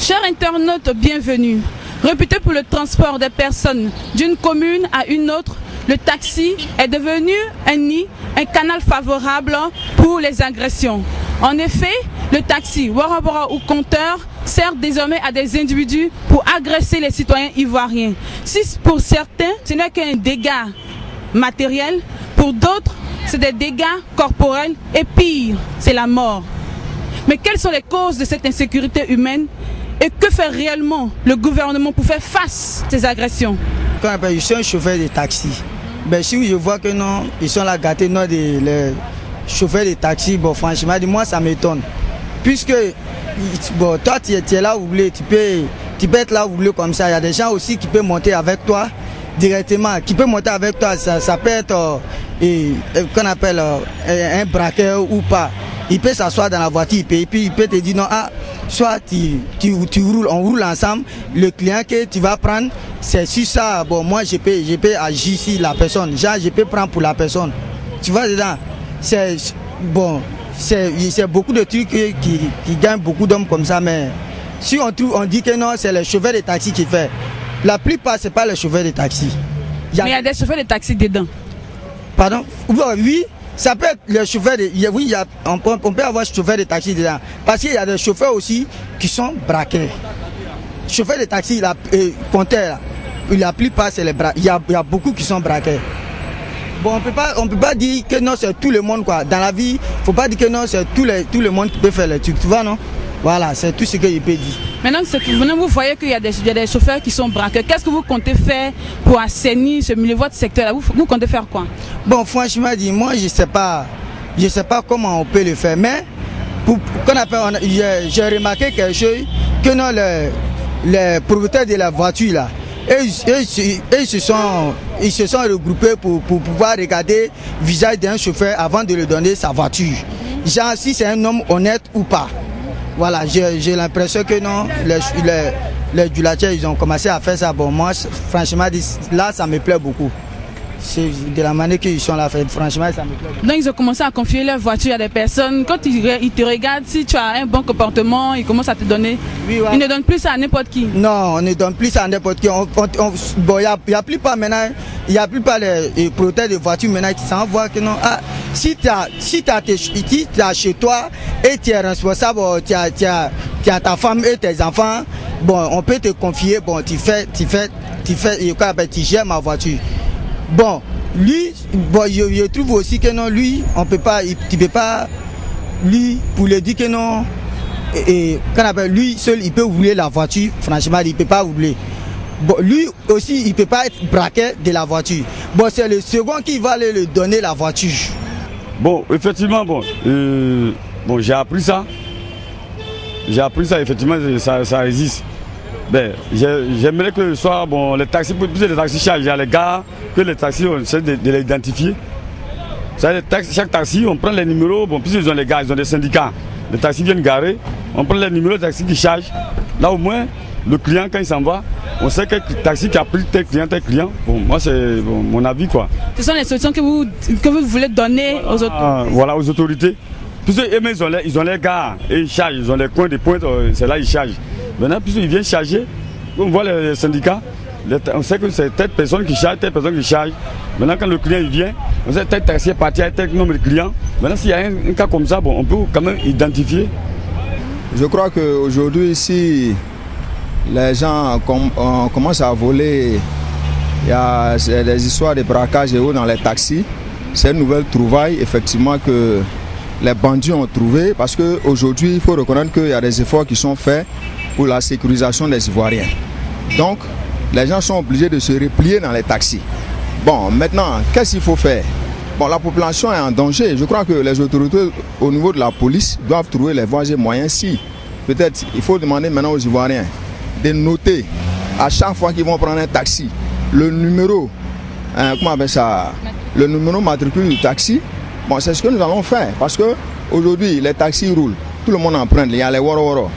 Chers internautes, bienvenue. Réputé pour le transport des personnes d'une commune à une autre, le taxi est devenu un nid, un canal favorable pour les agressions. En effet, le taxi, Warabora ou compteur, sert désormais à des individus pour agresser les citoyens ivoiriens. Si pour certains, ce n'est qu'un dégât matériel, pour d'autres, c'est des dégâts corporels et pire, c'est la mort. Mais quelles sont les causes de cette insécurité humaine et que fait réellement le gouvernement pour faire face à ces agressions? Quand je suis un chauffeur de taxi, ben, si je vois que non, ils sont là gâtés, non, les chauffeurs de taxi, bon, franchement, moi ça m'étonne. Puisque bon, toi tu es là où vous voulez, tu peux être là où vous voulez comme ça. Il y a des gens aussi qui peuvent monter avec toi directement, qui peut monter avec toi, ça peut être qu'on appelle un braqueur ou pas. Il peut s'asseoir dans la voiture et puis il peut te dire non, ah, soit tu roules, on roule ensemble, le client que tu vas prendre, c'est sur ça, bon moi je peux agir sur la personne, genre je peux prendre pour la personne. Tu vois dedans, c'est bon, c'est beaucoup de trucs qui gagnent beaucoup d'hommes comme ça, mais si on dit que non, c'est le chauffeur de taxi qui fait. La plupart, c'est pas le chauffeur de taxi. Mais il y a des chauffeurs de taxi dedans. Pardon? Oui. Ça peut être le chauffeur de... Oui, on peut avoir chauffeur de taxi dedans. Parce qu'il y a des chauffeurs aussi qui sont braqués. Chauffeur de taxi, compteur, la plupart c'est les braqués. Il y a beaucoup qui sont braqués. Bon, on peut pas dire que non, c'est tout le monde quoi. Dans la vie, faut pas dire que non, c'est tout le monde qui peut faire les trucs. Tu vois, non? Voilà, c'est tout ce qu'il peut dire. Maintenant, vous voyez qu'il y a des chauffeurs qui sont braqués. Qu'est-ce que vous comptez faire pour assainir ce milieu, votre secteur-là? Vous comptez faire quoi? Bon, franchement, moi, je sais pas comment on peut le faire. Mais, j'ai remarqué quelque chose, que non, les propriétaires de la voiture, là, ils se sont regroupés pour pouvoir regarder le visage d'un chauffeur avant de lui donner sa voiture. Genre, si c'est un homme honnête ou pas. Voilà, j'ai l'impression que non, les dulatiers, ils ont commencé à faire ça. Bon, moi, franchement, là, ça me plaît beaucoup. C'est de la manière qu'ils sont là, franchement, ça me plaît beaucoup. Donc, ils ont commencé à confier leur voiture à des personnes. Quand ils te regardent, si tu as un bon comportement, ils commencent à te donner. Oui, ouais. Ils ne donnent plus ça à n'importe qui. Non, on ne donne plus ça à n'importe qui. Bon, il n'y a plus pas maintenant, il n'y a plus pas les propriétaires de voitures maintenant qui s'envoient que non. Ah, si tu as chez toi et tu es responsable, tu as ta femme et tes enfants, bon, on peut te confier, bon, tu gères ma voiture. Bon, lui, bon, je trouve aussi que non, lui, tu peux pas, lui, pour lui dire que non, lui seul, il peut rouler la voiture, franchement, il ne peut pas rouler. Bon, lui aussi, il ne peut pas être braqué de la voiture. Bon, c'est le second qui va lui donner la voiture. Bon, effectivement, j'ai appris ça. Effectivement, ça existe. Ben, j'aimerais que ce soit, bon, les taxis, plus les taxis chargent, il y a les gars, que les taxis, on essaie de les identifier. Chaque taxi, on prend les numéros, bon, plus ils ont les gars, ils ont des syndicats. Les taxis viennent garer, on prend les numéros de taxis qui chargent. Là, au moins, le client, quand il s'en va, on sait quel taxi qui a pris tel client. Bon, moi, c'est mon avis, quoi. Ce sont les solutions que vous voulez donner aux autorités. Voilà, aux autorités. Puisque eux, ils ont les gars, et ils chargent, ils ont les coins de pointe, c'est là ils chargent. Maintenant, puisqu'ils viennent charger, on voit les syndicats, on sait que c'est telle personne qui charge, telle personne qui charge. Maintenant, quand le client il vient, on sait tel taxi est parti avec tel nombre de clients. Maintenant, s'il y a un cas comme ça, bon, on peut quand même identifier. Je crois qu'aujourd'hui, si les gens commencent à voler, il y a des histoires de braquage et autres dans les taxis. C'est une nouvelle trouvaille, effectivement, que les bandits ont trouvé, parce qu'aujourd'hui, il faut reconnaître qu'il y a des efforts qui sont faits pour la sécurisation des Ivoiriens. Donc, les gens sont obligés de se replier dans les taxis. Bon, maintenant, qu'est-ce qu'il faut faire? Bon, la population est en danger. Je crois que les autorités au niveau de la police doivent trouver les voies et moyens. Si, peut-être, il faut demander maintenant aux Ivoiriens de noter à chaque fois qu'ils vont prendre un taxi, le numéro, comment on appelle ça, le numéro matricule du taxi. Bon, c'est ce que nous allons faire, parce qu'aujourd'hui, les taxis roulent, tout le monde emprunte, il y a les woro-woro.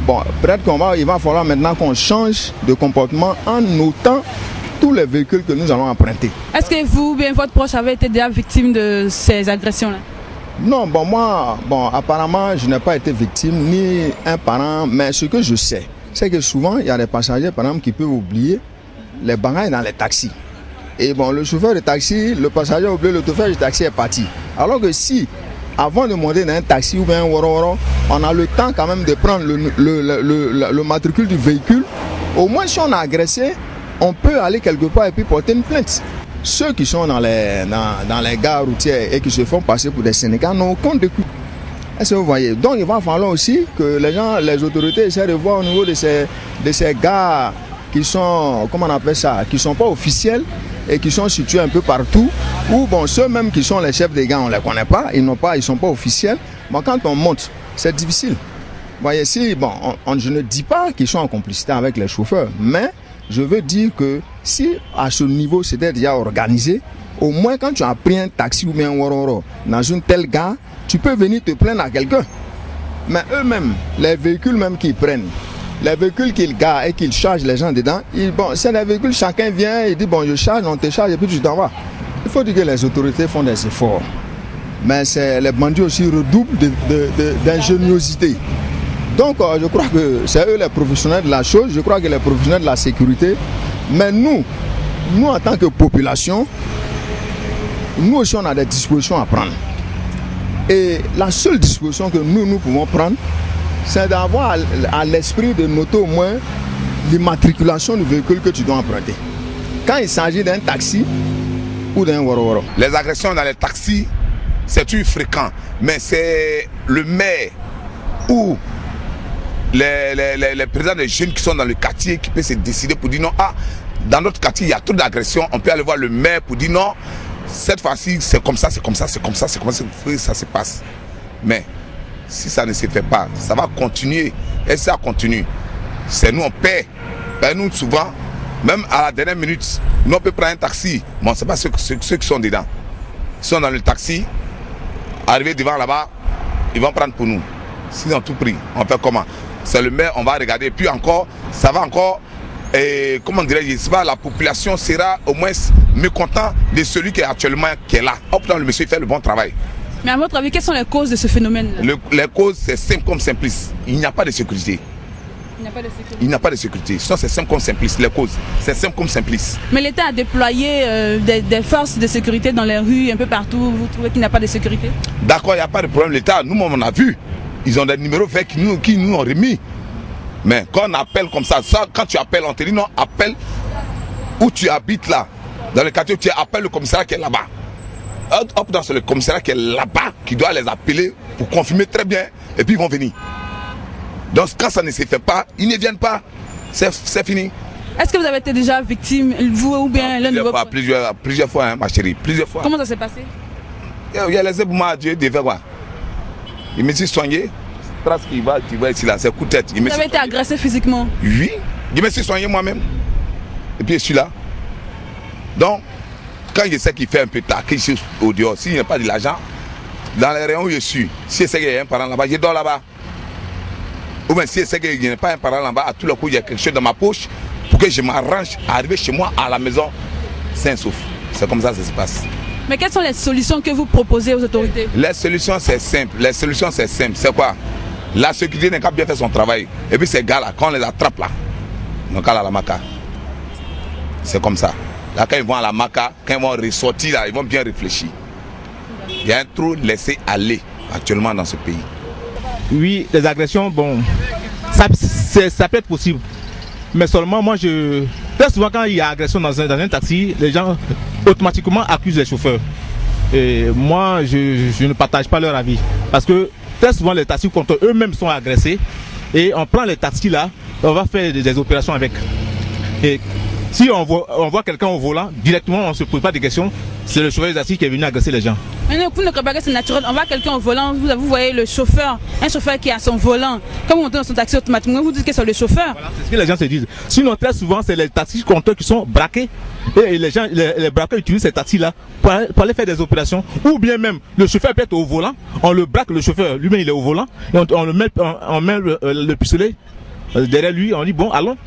Bon, peut-être qu'il va falloir maintenant qu'on change de comportement en notant tous les véhicules que nous allons emprunter. Est-ce que vous ou bien votre proche avez été déjà victime de ces agressions-là? Non, moi, apparemment, je n'ai pas été victime, ni un parent, mais ce que je sais, c'est que souvent, il y a des passagers, par exemple, qui peuvent oublier les bagages dans les taxis. Et bon, le chauffeur de taxi, le passager a oublié, le chauffeur du taxi est parti. Alors que si, avant de monter dans un taxi ou bien un woro, on a le temps quand même de prendre le matricule du véhicule, au moins si on a agressé, on peut aller quelque part et puis porter une plainte. Ceux qui sont dans les gares routières et qui se font passer pour des Sénégalais n'ont aucun découp. Est-ce que vous voyez? Donc il va falloir aussi que les autorités essaient de voir au niveau de ces gares qui sont, comment on appelle ça, qui ne sont pas officiels et qui sont situés un peu partout, ou bon, ceux même qui sont les chefs des gares, on ne les connaît pas, ils ne sont pas officiels. Mais quand on monte, c'est difficile. Vous voyez, si, bon, je ne dis pas qu'ils sont en complicité avec les chauffeurs, mais je veux dire que si à ce niveau c'était déjà organisé, au moins quand tu as pris un taxi ou bien un wororo dans une telle gare, tu peux venir te plaindre à quelqu'un. Mais eux-mêmes, les véhicules même qu'ils prennent, les véhicules qu'ils garent et qu'ils chargent les gens dedans, bon, c'est des véhicules, chacun vient et dit bon je charge, on te charge et puis tu t'en vas. Il faut dire que les autorités font des efforts. Mais les bandits aussi redoublent d'ingéniosité. Donc je crois que c'est eux les professionnels de la chose, je crois que les professionnels de la sécurité. Mais nous en tant que population, nous aussi on a des dispositions à prendre. Et la seule disposition que nous pouvons prendre, c'est d'avoir à l'esprit de noter au moins l'immatriculation du véhicule que tu dois emprunter. Quand il s'agit d'un taxi ou d'un woro-woro. Les agressions dans les taxis, c'est toujours fréquent, mais c'est le maire ou les présidents des jeunes qui sont dans le quartier qui peuvent se décider pour dire non, dans notre quartier il y a trop d'agressions, on peut aller voir le maire pour dire non, cette fois-ci c'est comme ça, c'est comme ça, c'est comme ça, c'est comme ça, ça se passe. Mais si ça ne se fait pas, ça va continuer. Et si ça continue, c'est nous on paie. Ben nous souvent, même à la dernière minute, nous on peut prendre un taxi. Bon, c'est pas ceux qui sont dedans. Ils sont dans le taxi, arriver devant là-bas, ils vont prendre pour nous. S'ils ont tout pris, on fait comment? C'est le maire, on va regarder. Puis encore, ça va encore, et comment dirais-je, la population sera au moins mécontent de celui qui est là. Oh putain, le monsieur fait le bon travail. Mais à votre avis, quelles sont les causes de ce phénomène? Les causes, c'est simple comme simplice. Il n'y a pas de sécurité. Il n'y a pas de sécurité. Il n'y a pas de sécurité. Sinon, c'est simple comme simplice. Les causes, c'est simple comme simplice. Mais l'État a déployé des forces de sécurité dans les rues, un peu partout. Vous trouvez qu'il n'y a pas de sécurité? D'accord, il n'y a pas de problème. L'État, nous, on a vu. Ils ont des numéros verts qui nous ont remis. Mais quand on appelle comme ça, quand tu appelles, on te dit non, appelle où tu habites là. Dans le quartier où tu appelles le commissariat qui est là-bas. Hop, dans le commissariat qui est là-bas, qui doit les appeler pour confirmer très bien, et puis ils vont venir. Donc quand ça ne se fait pas, ils ne viennent pas, c'est fini. Est-ce que vous avez été déjà victime, vous ou bien l'un de vos... Plusieurs fois, hein, ma chérie, plusieurs fois. Comment ça s'est passé? Il y a les éboulements à Dieu, des faire quoi? Il me suis soigné, trace qui va ici là, c'est coup de tête. Vous avez été agressé physiquement? Oui, je me suis soigné moi-même. Et puis je suis là. Donc, quand je sais qu'il fait un peu taquer ici au dehors, s'il n'y a pas de l'argent, dans les rayons où je suis, si je sais qu'il y a un parent là-bas, je dors là-bas. Ou bien si je sais qu'il n'y a pas un parent là-bas, à tout le coup il y a quelque chose dans ma poche pour que je m'arrange à arriver chez moi à la maison sain et sauf. C'est comme ça que ça se passe. Mais quelles sont les solutions que vous proposez aux autorités? Les solutions c'est simple. Les solutions c'est simple. C'est quoi? La sécurité n'a qu'à bien faire son travail. Et puis ces gars-là, quand on les attrape là, donc à la maca. C'est comme ça. Là, quand ils vont à la maca, quand ils vont ressortir là, ils vont bien réfléchir. Il y a un trop laissé aller actuellement dans ce pays. Oui, les agressions, bon, ça peut être possible. Mais seulement moi, très souvent quand il y a agression dans un taxi, les gens automatiquement accusent les chauffeurs. Et moi, je ne partage pas leur avis. Parce que très souvent, les taxis contre eux-mêmes sont agressés. Et on prend les taxis là, on va faire des opérations avec. Et si on voit quelqu'un au volant, directement on ne se pose pas de questions, c'est le chauffeur des taxis qui est venu agresser les gens. Mais non, vous ne croyez pas que c'est naturel. On voit quelqu'un au volant, vous voyez le chauffeur, un chauffeur qui a son volant. Quand vous montez dans son taxi automatiquement, vous dites que c'est le chauffeur. Voilà, c'est ce que les gens se disent. Sinon, très souvent, c'est les taxis compteurs qui sont braqués. Et les gens, les braqueurs utilisent ces taxis-là pour aller faire des opérations. Ou bien même, le chauffeur peut être au volant, on le braque, le chauffeur, lui-même il est au volant, et on met le pistolet derrière lui, on dit bon, allons.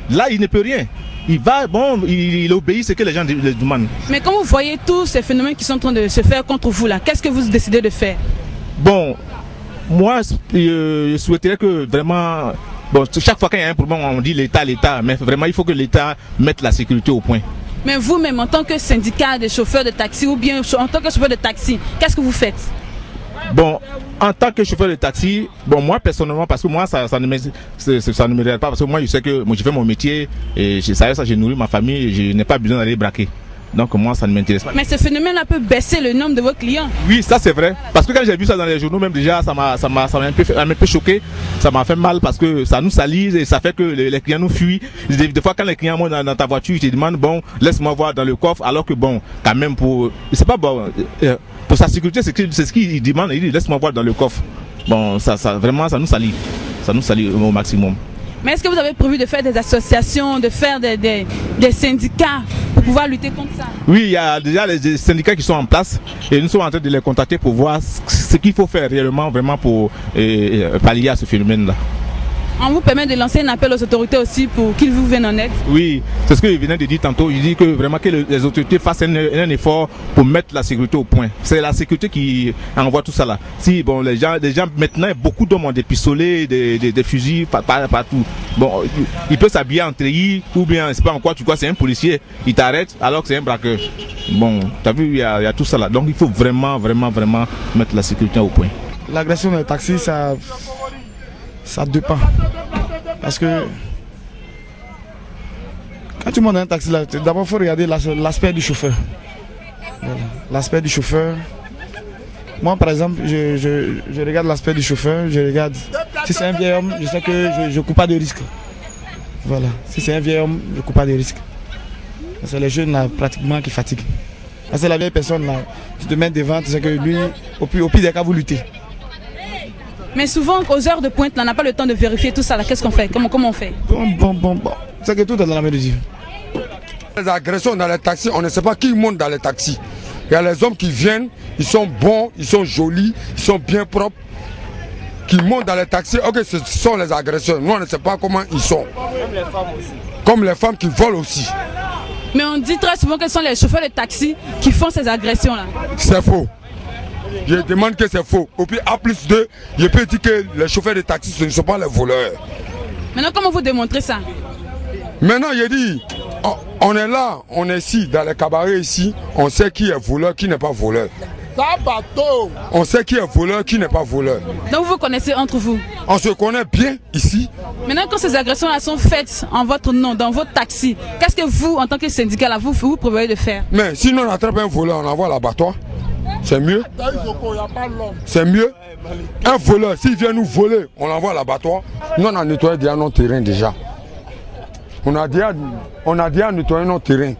Là, il ne peut rien. Il va, bon, il obéit ce que les gens lui demandent. Mais quand vous voyez tous ces phénomènes qui sont en train de se faire contre vous là, qu'est-ce que vous décidez de faire? Bon, moi, je souhaiterais que vraiment bon, chaque fois qu'il y a un problème, on dit l'État, mais vraiment il faut que l'État mette la sécurité au point. Mais vous-même, en tant que syndicat des chauffeurs de taxi ou bien en tant que chauffeur de taxi, qu'est-ce que vous faites? Bon, en tant que chauffeur de taxi, bon, moi personnellement, parce que moi ça ne me regarde pas, parce que moi je sais que moi, je fais mon métier et ça je nourris ma famille et je n'ai pas besoin d'aller braquer. Donc moi ça ne m'intéresse pas. Mais ce phénomène-là peut baisser le nombre de vos clients. Oui, ça c'est vrai. Parce que quand j'ai vu ça dans les journaux, même déjà, ça m'a un peu choqué. Ça m'a fait mal parce que ça nous salit et ça fait que les clients nous fuient. Des fois quand les clients montent dans ta voiture, ils te demandent bon, laisse-moi voir dans le coffre, alors que bon, quand même c'est pas bon. Pour sa sécurité, c'est ce qu'il demande. Il dit laisse-moi voir dans le coffre. Bon, vraiment ça nous salit. Ça nous salit au maximum. Mais est-ce que vous avez prévu de faire des associations, de faire des syndicats pour pouvoir lutter contre ça? Oui, il y a déjà les syndicats qui sont en place et nous sommes en train de les contacter pour voir ce qu'il faut faire réellement vraiment pour pallier à ce phénomène-là. On vous permet de lancer un appel aux autorités aussi pour qu'ils vous viennent en aide? Oui, c'est ce que je venais de dire tantôt. Il dit que vraiment que les autorités fassent un effort pour mettre la sécurité au point. C'est la sécurité qui envoie tout ça là. Si bon, les gens maintenant, beaucoup d'hommes ont des pistolets, des fusils partout. Bon, il peut s'habiller en treillis ou bien c'est pas en quoi tu vois, c'est un policier, il t'arrête alors que c'est un braqueur. Bon, tu as vu, il y a tout ça là. Donc il faut vraiment mettre la sécurité au point. L'agression des taxis, ça dépend. Parce que quand tu montes dans un taxi, d'abord il faut regarder l'aspect du chauffeur. Voilà. L'aspect du chauffeur. Moi par exemple, je regarde l'aspect du chauffeur, je regarde. Si c'est un vieil homme, je sais que je ne cours pas de risque. Voilà. Si c'est un vieil homme, je ne cours pas de risque. C'est les jeunes là pratiquement qui fatiguent. Parce que la vieille personne là, tu te mets devant, tu sais que lui, au pire des cas, vous luttez. Mais souvent, aux heures de pointe, on n'a pas le temps de vérifier tout ça. Qu'est-ce qu'on fait? Comment on fait? Bon. C'est que tout est dans la mesure. Les agressions dans les taxis, on ne sait pas qui monte dans les taxis. Il y a les hommes qui viennent, ils sont bons, ils sont jolis, ils sont bien propres, qui montent dans les taxis. Ok, ce sont les agresseurs. Nous, on ne sait pas comment ils sont. Comme les femmes aussi. Comme les femmes qui volent aussi. Mais on dit très souvent que ce sont les chauffeurs de taxi qui font ces agressions-là. C'est faux. Je demande que c'est faux. Et puis A+2, je peux dire que les chauffeurs de taxi, ce ne sont pas les voleurs. Maintenant, comment vous démontrez ça? Maintenant, je dis, on est là, on est ici, dans les cabarets ici, on sait qui est voleur, qui n'est pas voleur. On sait qui est voleur, qui n'est pas voleur. Donc vous vous connaissez entre vous? On se connaît bien ici. Maintenant, quand ces agressions-là sont faites en votre nom, dans votre taxi, qu'est-ce que vous, en tant que syndicat, là, vous prévoyez de faire? Mais si on attrape un voleur, on envoie à l'abattoir. C'est mieux. C'est mieux. Un voleur, s'il vient nous voler, on l'envoie à l'abattoir. Nous, on a nettoyé déjà notre terrain déjà. On a déjà nettoyé notre terrain.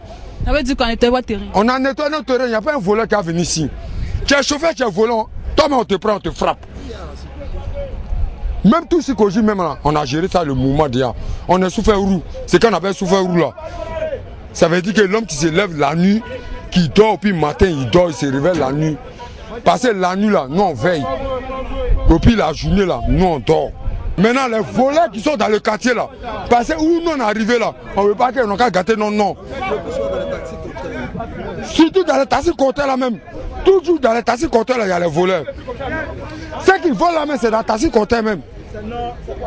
Ça veut dire qu'on nettoie votre terrain? On a nettoyé notre terrain, il n'y a pas un voleur qui a venu ici. Tu es chauffeur, tu es volant, toi-même on te prend, on te frappe. Même tout ce qu'on dit, même là, on a géré ça le mouvement déjà. On est sous feu roux. C'est qu'on appelle sous feu roux là. Ça veut dire que l'homme qui se lève la nuit, qui dort, puis le matin il dort, il se réveille la nuit. Parce que la nuit là, nous on veille. Et puis la journée là, nous on dort. Maintenant les voleurs qui sont dans le quartier là, parce que où nous on est arrivé là, on ne veut pas qu'ils n'ont qu'à gâter non non. Surtout dans les taxis compteurs là même. Toujours dans les taxis compteurs là, il y a les voleurs. Ceux qui volent là même, c'est dans les taxis compteurs même.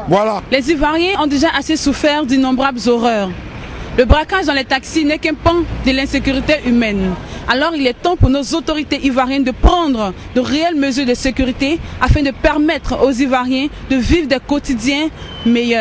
Voilà. Les Ivoiriens ont déjà assez souffert d'innombrables horreurs. Le braquage dans les taxis n'est qu'un pan de l'insécurité humaine. Alors il est temps pour nos autorités ivoiriennes de prendre de réelles mesures de sécurité afin de permettre aux Ivoiriens de vivre des quotidiens meilleurs.